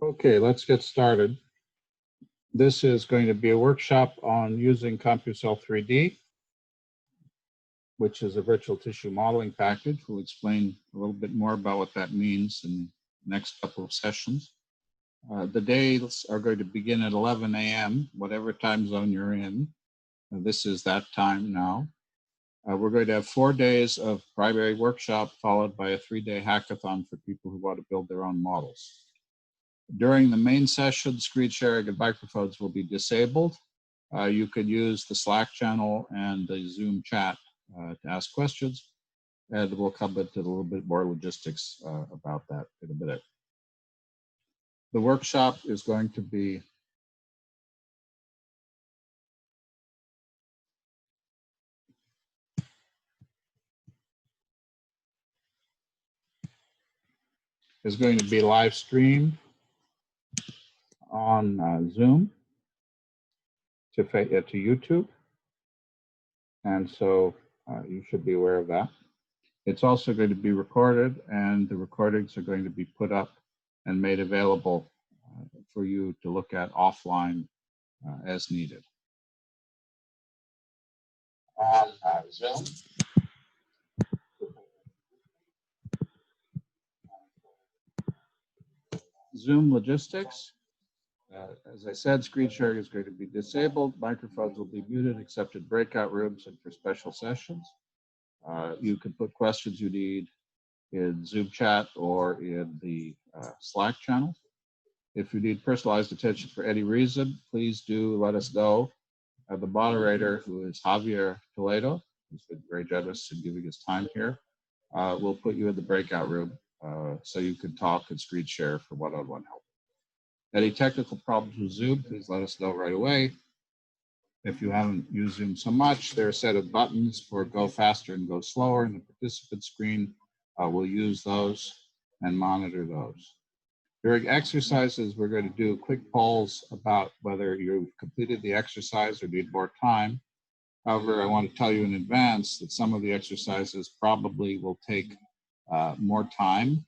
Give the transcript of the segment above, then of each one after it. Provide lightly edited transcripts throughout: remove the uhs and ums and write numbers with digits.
Okay, let's get started. This is going to be a workshop on using CompuCell 3D, which is a virtual tissue modeling package. We'll explain a little bit more about what that means in the next couple of sessions. The days are going to begin at 11 a.m., whatever time zone you're in. This is that time now. We're going to have 4 days of primary workshop followed by a 3-day hackathon for people who want to build their own models. During the main session, screen sharing and microphones will be disabled. You can use the Slack channel and the Zoom chat to ask questions, and we'll come into a little bit more logistics about that in a minute. The workshop is going to be live streamed on Zoom to YouTube, and so you should be aware of that. It's also going to be recorded, and the recordings are going to be put up and made available for you to look at offline as needed. On Zoom, Zoom logistics. As I said, screen sharing is going to be disabled. Microphones will be muted except in breakout rooms and for special sessions. You can put questions you need in Zoom chat or in the Slack channel. If you need personalized attention for any reason, please do let us know. The moderator, who is Javier Toledo, who's been very generous in giving his time here, will put you in the breakout room so you can talk and screen share for one-on-one help. Any technical problems with Zoom, please let us know right away. If you haven't used Zoom so much, there are a set of buttons for go faster and go slower in the participant screen. We'll use those and monitor those. During exercises, we're going to do quick polls about whether you've completed the exercise or need more time. However, I want to tell you in advance that some of the exercises probably will take more time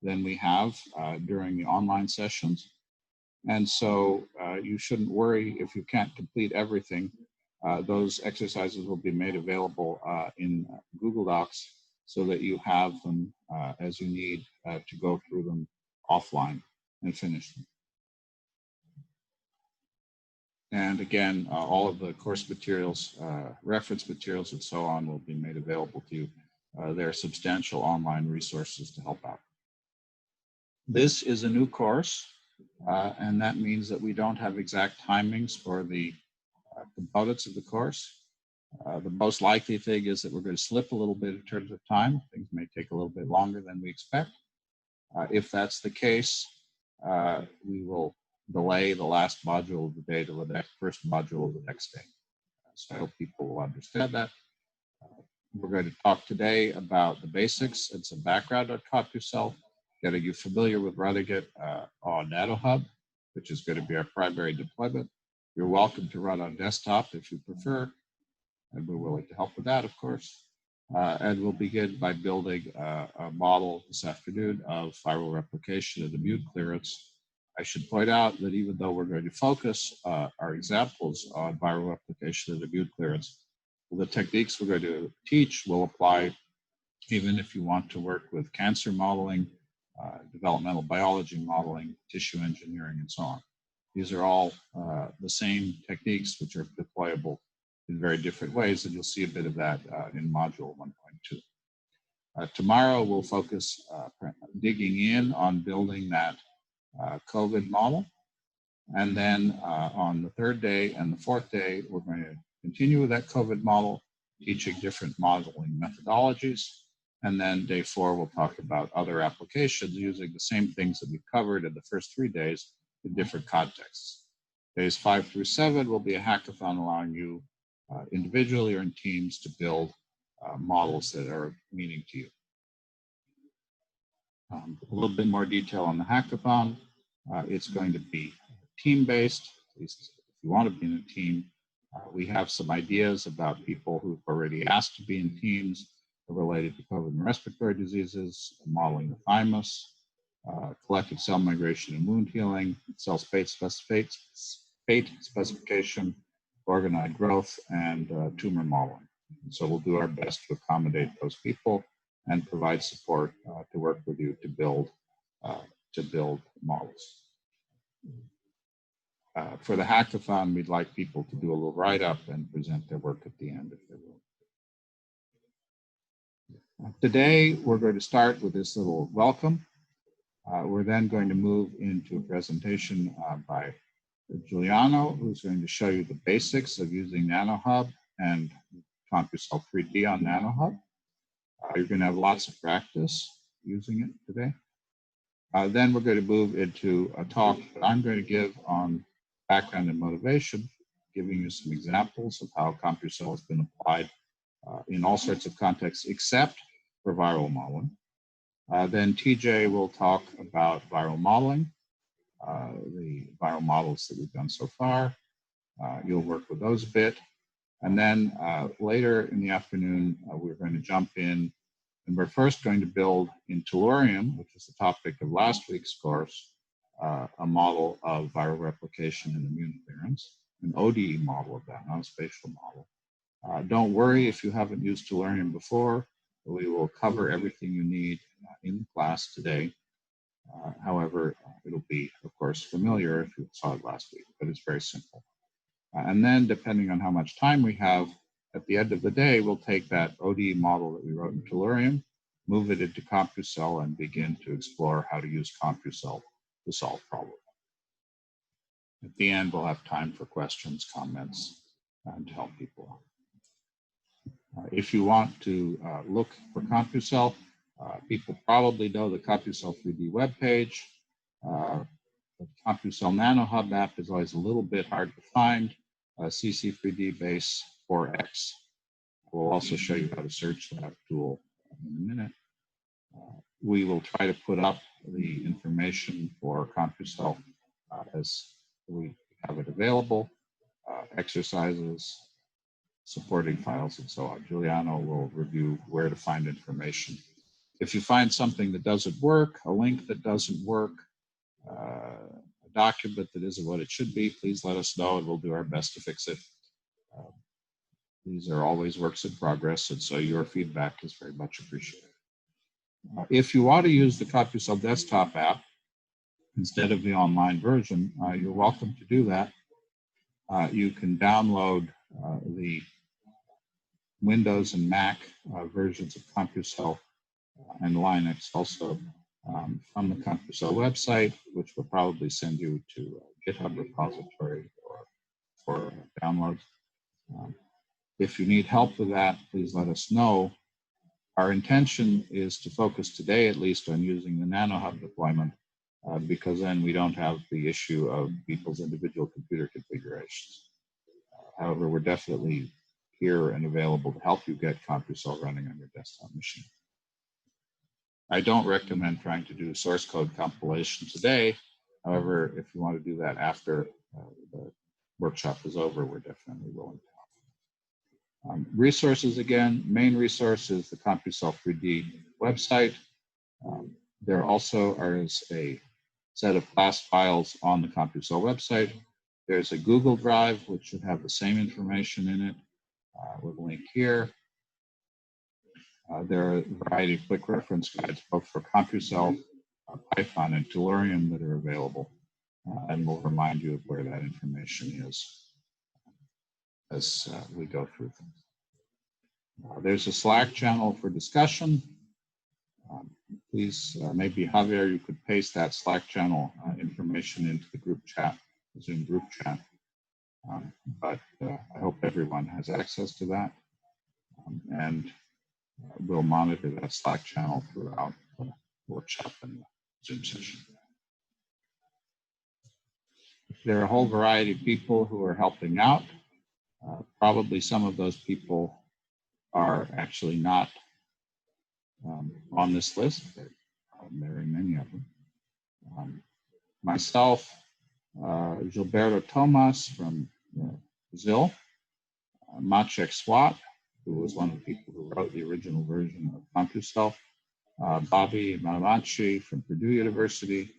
than we have during the online sessions. And so you shouldn't worry if you can't complete everything. Those exercises will be made available in Google Docs so that you have them as you need to go through them offline and finish them. And again, all of the course materials, reference materials, and so on will be made available to you. There are substantial online resources to help out. This is a new course. And that means that we don't have exact timings for the components of the course. The most likely thing is that we're going to slip a little bit in terms of time. Things may take a little bit longer than we expect. If that's the case, we will delay the last module of the day to the first module of the next day. So I hope people will understand that. We're going to talk today about the basics and some background on CompuCell, getting you familiar with running it on NanoHub, which is going to be our primary deployment. You're welcome to run on desktop if you prefer, and we're willing to help with that, of course. And we'll begin by building a model this afternoon of viral replication and immune clearance. I should point out that even though we're going to focus our examples on viral replication and immune clearance, the techniques we're going to teach will apply even if you want to work with cancer modeling, developmental biology modeling, tissue engineering, and so on. These are all the same techniques which are deployable in very different ways, and you'll see a bit of that in module 1.2. Tomorrow, we'll focus digging in on building that COVID model. And then on the third day and the fourth day, we're going to continue with that COVID model, teaching different modeling methodologies. And then day 4, we'll talk about other applications using the same things that we covered in the first 3 days in different contexts. Days 5 through 7 will be a hackathon allowing you individually or in teams to build models that are meaning to you. A little bit more detail on the hackathon. It's going to be team-based, at least if you want to be in a team. We have some ideas about people who've already asked to be in teams related to COVID and respiratory diseases, modeling the thymus, collective cell migration and wound healing, cell fate specification, organoid growth, and tumor modeling. And so we'll do our best to accommodate those people and provide support to work with you to build models. For the hackathon, we'd like people to do a little write-up and present their work at the end if they will. Today, we're going to start with this little welcome. We're then going to move into a presentation by Giuliano, who's going to show you the basics of using NanoHub and CompuCell 3D on NanoHub. You're going to have lots of practice using it today. Then we're going to move into a talk that I'm going to give on background and motivation, giving you some examples of how CompuCell has been applied in all sorts of contexts except for viral modeling. Then TJ will talk about viral modeling, the viral models that we've done so far. You'll work with those a bit. And then later in the afternoon, we're going to jump in, and we're first going to build in Tellurium, which is the topic of last week's course, a model of viral replication and immune clearance, an ODE model of that, not a spatial model. Don't worry if you haven't used Tellurium before. We will cover everything you need in the class today. However, it'll be, of course, familiar if you saw it last week, but it's very simple. And then, depending on how much time we have, at the end of the day, we'll take that ODE model that we wrote in Tellurium, move it into CompuCell, and begin to explore how to use CompuCell to solve problems. At the end, we'll have time for questions, comments, and to help people. If you want to look for CompuCell, people probably know the CompuCell 3D webpage. The CompuCell NanoHub app is always a little bit hard to find. CC3D base 4X. We'll also show you how to search that tool in a minute. We will try to put up the information for CompuCell as we have it available, exercises, supporting files, and so on. Giuliano will review where to find information. If you find something that doesn't work, a link that doesn't work, a document that isn't what it should be, please let us know and we'll do our best to fix it. These are always works in progress, and so your feedback is very much appreciated. If you want to use the CompuCell Desktop App instead of the online version, you're welcome to do that. You can download the Windows and Mac versions of CompuCell and Linux also from the CompuCell website, which will probably send you to a GitHub repository or for downloads. If you need help with that, please let us know. Our intention is to focus today, at least, on using the NanoHub deployment, because then we don't have the issue of people's individual computer configurations. However, we're definitely here and available to help you get CompuCell running on your desktop machine. I don't recommend trying to do source code compilation today. However, if you want to do that after the workshop is over, we're definitely willing to help. Resources again, main resource is the CompuCell 3D website. There also is a set of class files on the CompuCell website. There's a Google Drive, which should have the same information in it with a link here. There are a variety of quick reference guides, both for CompuCell, Python, and Tellurium that are available. And we'll remind you of where that information is as we go through things. There's a Slack channel for discussion. Please, maybe Javier, you could paste that Slack channel information into the group chat, the Zoom group chat. But I hope everyone has access to that. And we'll monitor that Slack channel throughout the workshop and the Zoom session. There are a whole variety of people who are helping out. Probably some of those people are actually not on this list. There are very many of them. Myself, Gilberto Tomas from Brazil, Maciek Swat, who was one of the people who wrote the original version of CompuCell, Bobby Malamachi from Purdue University,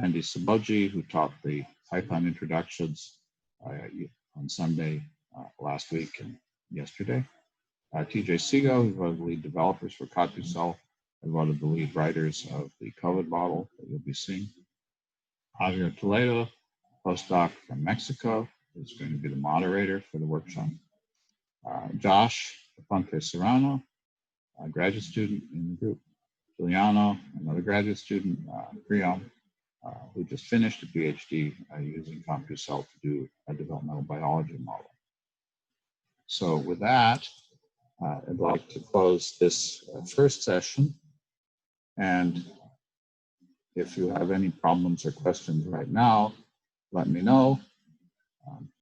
Andy Saboji, who taught the Python introductions on Sunday last week and yesterday. TJ Segal, who's one of the lead developers for CompuCell and one of the lead writers of the COVID model that you'll be seeing. Javier Toledo, postdoc from Mexico, who's going to be the moderator for the workshop. Josh Aponte Serrano, a graduate student in the group. Giuliano, another graduate student, Priam, who just finished a PhD using CompuCell to do a developmental biology model. So with that, I'd like to close this first session. And if you have any problems or questions right now, let me know.